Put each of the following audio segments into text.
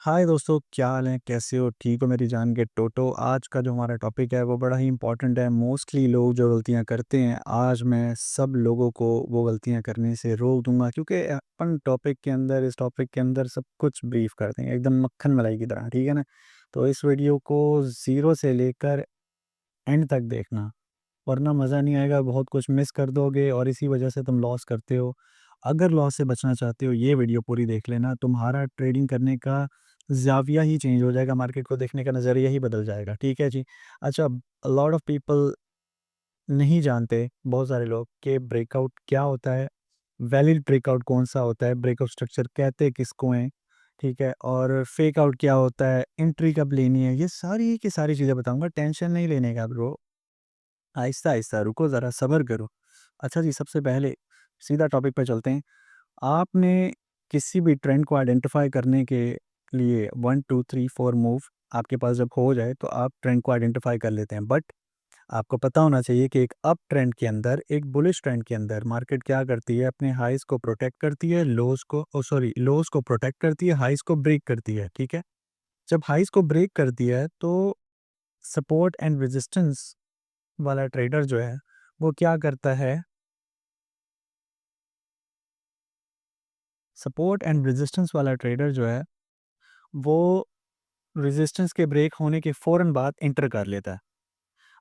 हाय दोस्तों, क्या हाल है? कैसे हो? ठीक हो मेरी जान के टोटो? आज का जो हमारा टॉपिक है वो बड़ा ही इम्पोर्टेंट है। मोस्टली लोग जो गलतियां करते हैं, आज मैं सब लोगों को वो गलतियां करने से रोक दूंगा, क्योंकि अपन टॉपिक के अंदर इस टॉपिक के अंदर सब कुछ ब्रीफ करते हैं एकदम मक्खन मलाई की तरह, ठीक है ना? तो इस वीडियो को ज़ीरो से लेकर एंड तक देखना, वरना मज़ा नहीं आएगा, बहुत कुछ मिस कर दोगे और इसी वजह से तुम लॉस करते हो। अगर लॉस से बचना चाहते हो, ये वीडियो पूरी देख लेना, तुम्हारा ट्रेडिंग करने का ज़ाविया ही चेंज हो जाएगा, मार्केट को देखने का नज़रिया ही बदल जाएगा, ठीक है जी। अच्छा, लॉट ऑफ पीपल नहीं जानते, बहुत सारे लोग, कि ब्रेकआउट क्या होता है, वैलिड ब्रेकआउट कौन-सा होता है, ब्रेकआउट स्ट्रक्चर कहते किसको हैं, ठीक है? और फेक आउट क्या होता है, एंट्री कब लेनी है, ये सारी की सारी चीज़ें बताऊँगा, टेंशन नहीं लेने का ब्रो। आहिस्ता-आहिस्ता रुको, ज़रा सब्र करो। अच्छा जी, सबसे पहले सीधा टॉपिक पे चलते हैं। आपने किसी भी ट्रेंड को आइडेंटिफ़ाई करने के लिए 1, 2, 3, 4 मूव आपके पास जब हो जाए, तो आप ट्रेंड को आइडेंटिफ़ाई कर लेते हैं। बट आपको पता होना चाहिए कि एक अप ट्रेंड के अंदर, एक बुलिश ट्रेंड के अंदर मार्केट क्या करती है, अपने हाईज़ को प्रोटेक्ट करती है, लोज़ को प्रोटेक्ट करती है, हाईज़ को ब्रेक करती है, ठीक है? जब हाईज़ को ब्रेक करती है, तो सपोर्ट एंड रेजिस्टेंस वाला ट्रेडर जो है, वो क्या करता है, सपोर्ट एंड रेजिस्टेंस वाला ट्रेडर जो है, वो रेजिस्टेंस के ब्रेक होने के फ़ौरन बाद एंटर कर लेता है।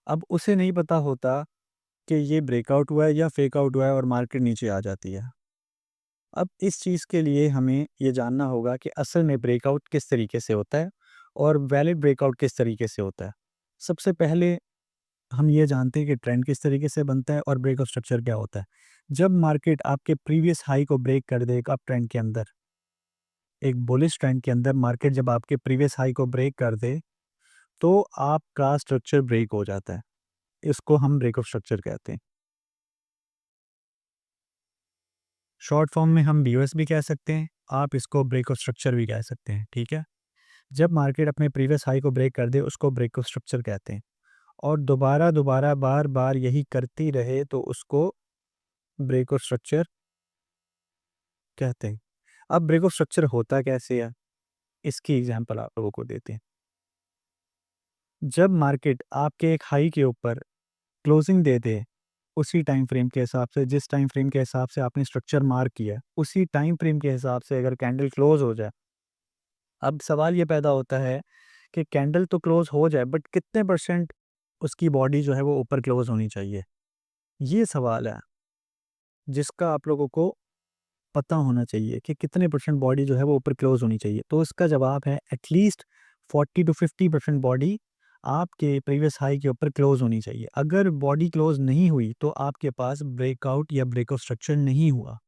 अब उसे नहीं पता होता कि ये ब्रेकआउट हुआ है या फेक आउट हुआ है और मार्केट नीचे आ जाती है। अब इस चीज़ के लिए हमें ये जानना होगा कि असल में ब्रेकआउट किस तरीके से होता है और वैलिड ब्रेकआउट किस तरीके से होता है। सबसे पहले हम ये जानते हैं कि ट्रेंड किस तरीके से बनता है और ब्रेकआउट स्ट्रक्चर क्या होता है। जब मार्केट आपके प्रीवियस हाई को ब्रेक कर दे एक अप ट्रेंड के अंदर, एक बुलिश ट्रेंड के अंदर मार्केट जब आपके प्रीवियस हाई को ब्रेक कर दे, तो आपका स्ट्रक्चर ब्रेक हो जाता है। इसको हम ब्रेकआउट स्ट्रक्चर कहते हैं। शॉर्ट फॉर्म में हम बीओएस भी कह सकते हैं, आप इसको ब्रेकआउट स्ट्रक्चर भी कह सकते हैं, ठीक है? जब मार्केट अपने प्रीवियस हाई को ब्रेक कर दे, उसको ब्रेकआउट स्ट्रक्चर कहते हैं और दोबारा-दोबारा, बार-बार यही करती रहे, तो उसको ब्रेकआउट स्ट्रक्चर कहते हैं। अब ब्रेकआउट स्ट्रक्चर होता कैसे है? इसकी एग्ज़ाम्पल आप लोगों को देते हैं। जब मार्केट आपके एक हाई के ऊपर क्लोजिंग दे दे, उसी टाइम फ्रेम के हिसाब से, जिस टाइम फ्रेम के हिसाब से आपने स्ट्रक्चर मार्क किया है, उसी टाइम फ्रेम के हिसाब से अगर कैंडल क्लोज़ हो जाए, अब सवाल ये पैदा होता है कि कैंडल तो क्लोज़ हो जाए, बट कितने परसेंट उसकी बॉडी जो है वो ऊपर क्लोज़ होनी चाहिए? ये सवाल है, जिसका आप लोगों को पता होना चाहिए कि कितने परसेंट बॉडी जो है वो ऊपर क्लोज़ होनी चाहिए। तो इसका जवाब है एटलीस्ट 40 टू 50% बॉडी आपके प्रीवियस हाई के ऊपर क्लोज़ होनी चाहिए। अगर बॉडी क्लोज़ नहीं हुई, तो आपके पास ब्रेकआउट या ब्रेकआउट स्ट्रक्चर नहीं हुआ।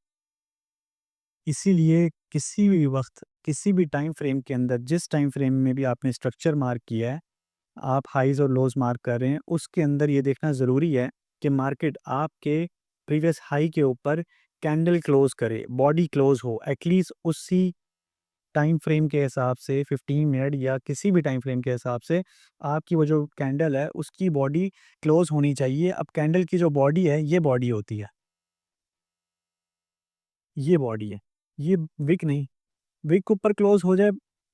इसीलिए किसी भी वक़्त, किसी भी टाइम फ्रेम के अंदर, जिस टाइम फ्रेम में भी आपने स्ट्रक्चर मार्क किया है, आप हाइज़ और लोज़ मार्क कर रहे हैं, उसके अंदर ये देखना ज़रूरी है कि मार्केट आपके प्रीवियस हाई के ऊपर कैंडल क्लोज़ करे, बॉडी क्लोज़ हो, एटलीस्ट उसी टाइम फ्रेम के हिसाब से 15 मिनट या किसी भी टाइम फ्रेम के हिसाब से आपकी वो जो कैंडल है, उसकी बॉडी क्लोज़ होनी चाहिए। अब कैंडल की जो बॉडी है, ये बॉडी होती है, ये बॉडी है, ये विक नहीं। विक ऊपर क्लोज़ हो जाए,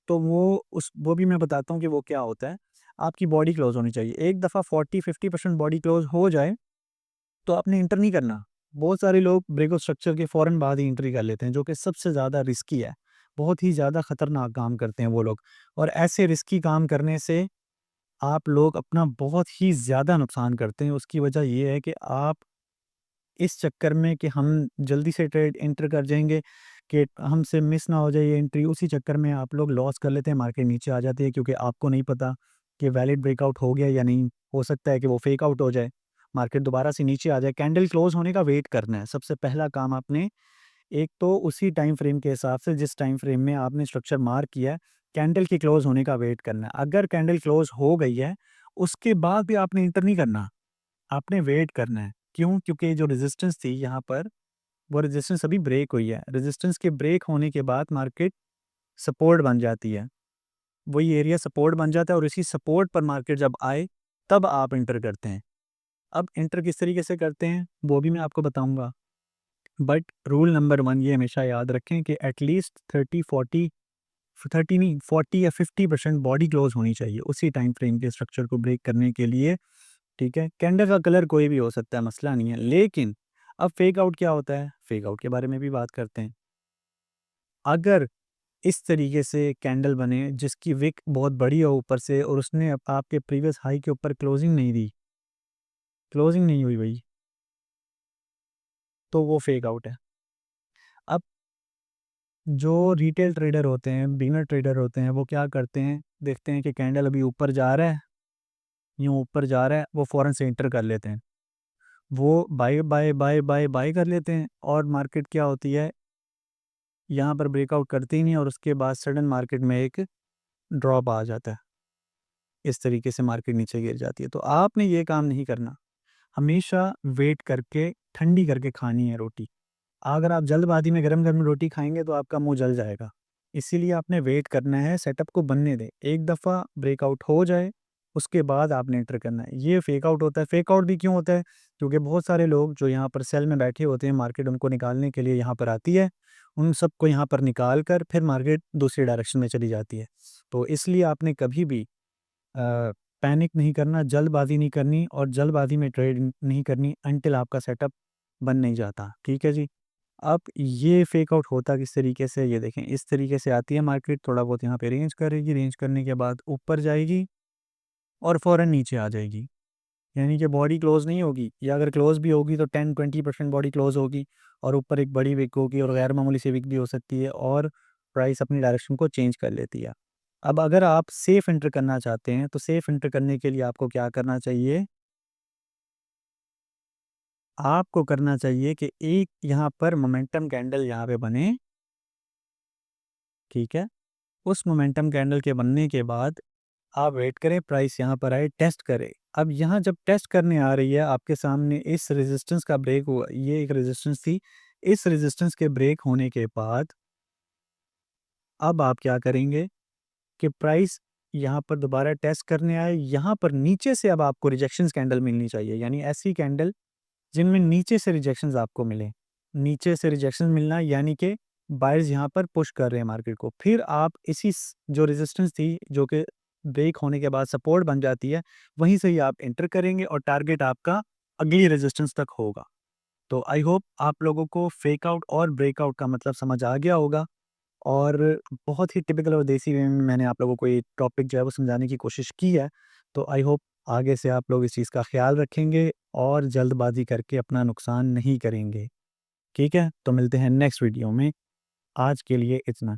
तो वो भी मैं बताता हूँ कि वो क्या होता है। आपकी बॉडी क्लोज़ होनी चाहिए। एक दफ़ा 40-50% बॉडी क्लोज़ हो जाए, तो आपने एंटर नहीं करना। बहुत सारे लोग ब्रेकआउट स्ट्रक्चर के फ़ौरन बाद ही एंट्री कर लेते हैं, जो कि सबसे ज़्यादा रिस्की है। बहुत ही ज़्यादा खतरनाक काम करते हैं वो लोग, और ऐसे रिस्की काम करने से आप लोग अपना बहुत ही ज़्यादा नुकसान करते हैं। उसकी वजह ये है कि आप इस चक्कर में कि हम जल्दी से ट्रेड एंटर कर जाएँगे, कि हमसे मिस ना हो जाए ये एंट्री, उसी चक्कर में आप लोग लॉस कर लेते हैं, मार्केट नीचे आ जाती है, क्योंकि आपको नहीं पता कि वैलिड ब्रेकआउट हो गया या नहीं। हो सकता है कि वो फेक आउट हो जाए, मार्केट दोबारा से नीचे आ जाए। कैंडल क्लोज़ होने का वेट करना है। सबसे पहला काम आपने, एक तो उसी टाइम फ्रेम के हिसाब से, जिस टाइम फ्रेम में आपने स्ट्रक्चर मार्क किया है, कैंडल के क्लोज़ होने का वेट करना है। अगर कैंडल क्लोज़ हो गई है, उसके बाद भी आपने एंटर नहीं करना, आपने वेट करना है। क्यों? क्योंकि जो रेजिस्टेंस थी यहाँ पर, वो रेजिस्टेंस अभी ब्रेक हुई है। रेजिस्टेंस के ब्रेक होने के बाद मार्केट सपोर्ट बन जाती है। वही एरिया सपोर्ट बन जाता है, और इसी सपोर्ट पर मार्केट जब आए, तब आप एंटर करते हैं। अब एंटर किस तरीके से करते हैं, वो भी मैं आपको बताऊँगा। बट रूल नंबर 1 ये हमेशा याद रखें कि एटलीस्ट 30, 40, 30 नहीं 40 या 50% बॉडी क्लोज होनी चाहिए उसी टाइम फ्रेम के स्ट्रक्चर को ब्रेक करने के लिए, ठीक है? कैंडल का कलर कोई भी हो सकता है, मसला नहीं है। लेकिन अब फेक आउट क्या होता है? फेक आउट के बारे में भी बात करते हैं। अगर इस तरीके से कैंडल बने जिसकी विक बहुत बड़ी हो ऊपर से और उसने आपके प्रीवियस हाई के ऊपर क्लोजिंग नहीं दी, क्लोजिंग नहीं हुई भाई, तो वो फेक आउट है। अब जो रिटेल ट्रेडर होते हैं, बिगिनर ट्रेडर होते हैं, वो क्या करते हैं, देखते हैं कि कैंडल अभी ऊपर जा रहा है, यूँ ऊपर जा रहा है, वो फ़ौरन से एंटर कर लेते हैं। वो bye bye bye bye bye कर लेते हैं और मार्केट क्या होती है, यहाँ पर ब्रेकआउट करती ही नहीं और उसके बाद सडन मार्केट में एक ड्रॉप आ जाता है। इस तरीके से मार्केट नीचे गिर जाती है। तो आपने ये काम नहीं करना। हमेशा वेट करके, ठंडी करके खानी है रोटी। अगर आप जल्दबाज़ी में गरम-गरम रोटी खाएँगे तो आपका मुँह जल जाएगा। इसीलिए आपने वेट करना है, सेटअप को बनने दें। एक दफ़ा ब्रेकआउट हो जाए, उसके बाद आपने एंटर करना है। ये फेक आउट होता है। फेक आउट भी क्यों होता है? क्योंकि बहुत सारे लोग जो यहाँ पर सेल में बैठे होते हैं, मार्केट उनको निकालने के लिए यहाँ पर आती है। उन सबको यहाँ पर निकाल कर फिर मार्केट दूसरी डायरेक्शन में चली जाती है। तो इसलिए आपने कभी भी पैनिक नहीं करना, जल्दबाज़ी नहीं करनी और जल्दबाज़ी में ट्रेड नहीं करनी अनटिल आपका सेटअप बन नहीं जाता। ठीक है जी? अब ये फेक आउट होता किस तरीके से, ये देखें, इस तरीके से आती है मार्केट, थोड़ा बहुत यहाँ पे रेंज करेगी, रेंज करने के बाद ऊपर जाएगी और फ़ौरन नीचे आ जाएगी। यानी कि बॉडी क्लोज़ नहीं होगी, या अगर क्लोज़ भी होगी तो 10-20% बॉडी क्लोज़ होगी और ऊपर एक बड़ी विक होगी और गैर मामूली सी विक भी हो सकती है और प्राइस अपनी डायरेक्शन को चेंज कर लेती है। अब अगर आप सेफ एंटर करना चाहते हैं, तो सेफ एंटर करने के लिए आपको क्या करना चाहिए? आपको करना चाहिए कि एक यहाँ पर मोमेंटम कैंडल यहाँ पे बने, ठीक है? उस मोमेंटम कैंडल के बनने के बाद आप वेट करें, प्राइस यहाँ पर आए, टेस्ट करे। अब यहाँ जब टेस्ट करने आ रही है, आपके सामने इस रेजिस्टेंस का ब्रेक हुआ, ये एक रेजिस्टेंस थी। इस रेजिस्टेंस के ब्रेक होने के बाद अब आप क्या करेंगे कि प्राइस यहाँ पर दोबारा टेस्ट करने आए, यहाँ पर नीचे से अब आपको रिजेक्शंस कैंडल मिलनी चाहिए, यानी ऐसी कैंडल जिनमें नीचे से रिजेक्शंस आपको मिले। नीचे से रिजेक्शन मिलना यानी कि बायर्स यहाँ पर पुश कर रहे हैं मार्केट को। फिर आप इसी जो रेजिस्टेंस थी, जो कि ब्रेक होने के बाद सपोर्ट बन जाती है, वहीं से ही आप एंटर करेंगे और टारगेट आपका अगली रेजिस्टेंस तक होगा। तो आई होप आप लोगों को फेक आउट और ब्रेकआउट का मतलब समझ आ गया होगा और बहुत ही टिपिकल और देसी वे में मैंने आप लोगों को ये टॉपिक जो है वो समझाने की कोशिश की है। तो आई होप आगे से आप लोग इस चीज़ का ख़्याल रखेंगे और जल्दबाज़ी करके अपना नुकसान नहीं करेंगे। ठीक है? तो मिलते हैं नेक्स्ट वीडियो में। आज के लिए इतना।